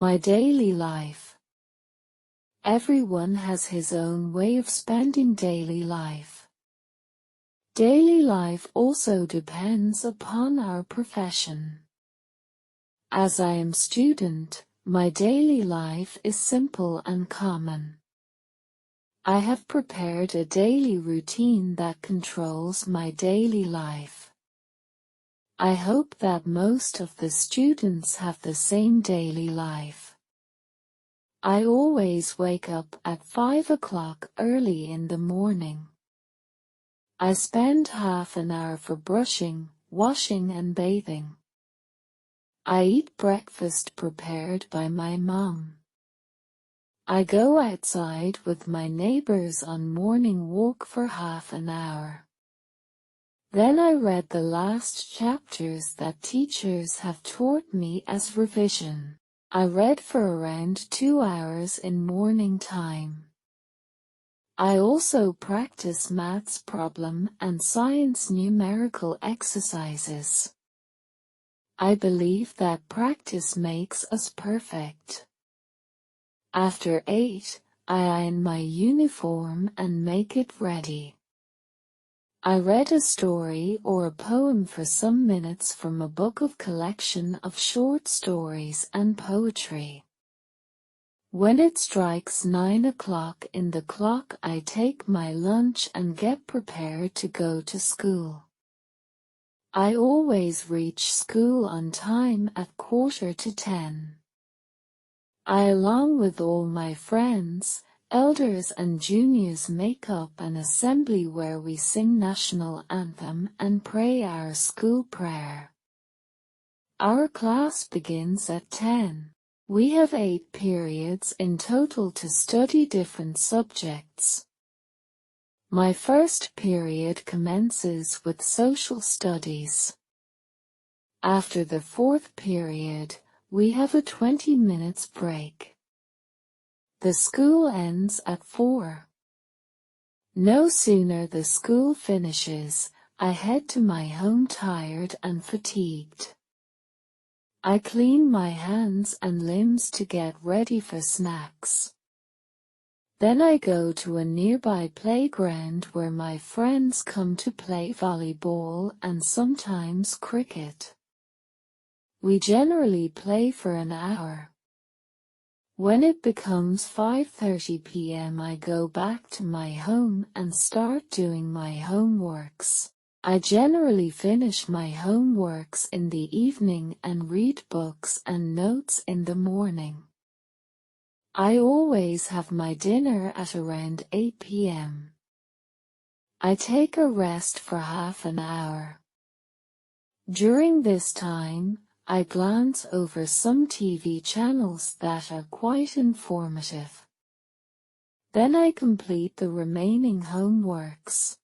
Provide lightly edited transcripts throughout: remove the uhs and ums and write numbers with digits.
My daily life. Everyone has his own way of spending daily life. Daily life also depends upon our profession. As I am student, my daily life is simple and common. I have prepared a daily routine that controls my daily life. I hope that most of the students have the same daily life. I always wake up at 5 o'clock early in the morning. I spend half an hour for brushing, washing and bathing. I eat breakfast prepared by my mom. I go outside with my neighbors on morning walk for half an hour. Then I read the last chapters that teachers have taught me as revision. I read for around 2 hours in morning time. I also practice maths problem and science numerical exercises. I believe that practice makes us perfect. After 8, I iron my uniform and make it ready. I read a story or a poem for some minutes from a book of collection of short stories and poetry. When it strikes 9 o'clock in the clock, I take my lunch and get prepared to go to school. I always reach school on time at 9:45. I, along with all my friends, elders and juniors, make up an assembly where we sing national anthem and pray our school prayer. Our class begins at 10. We have 8 periods in total to study different subjects. My first period commences with social studies. After the 4th period, we have a 20 minutes break. The school ends at 4. No sooner the school finishes, I head to my home tired and fatigued. I clean my hands and limbs to get ready for snacks. Then I go to a nearby playground where my friends come to play volleyball and sometimes cricket. We generally play for an hour. When it becomes 5:30 p.m. I go back to my home and start doing my homeworks. I generally finish my homeworks in the evening and read books and notes in the morning. I always have my dinner at around 8 p.m. I take a rest for half an hour. During this time, I glance over some TV channels that are quite informative. Then I complete the remaining homeworks.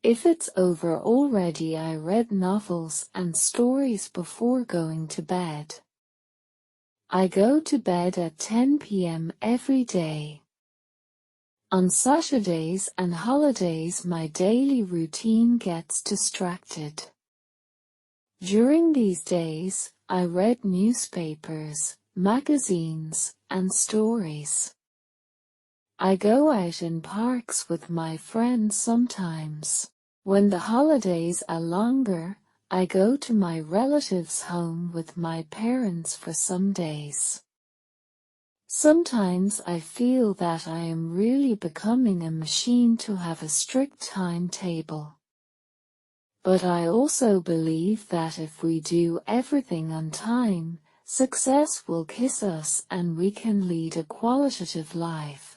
If it's over already, I read novels and stories before going to bed. I go to bed at 10 p.m. every day. On Saturdays and holidays, my daily routine gets distracted. During these days, I read newspapers, magazines, and stories. I go out in parks with my friends sometimes. When the holidays are longer, I go to my relatives' home with my parents for some days. Sometimes I feel that I am really becoming a machine to have a strict timetable. But I also believe that if we do everything on time, success will kiss us and we can lead a qualitative life.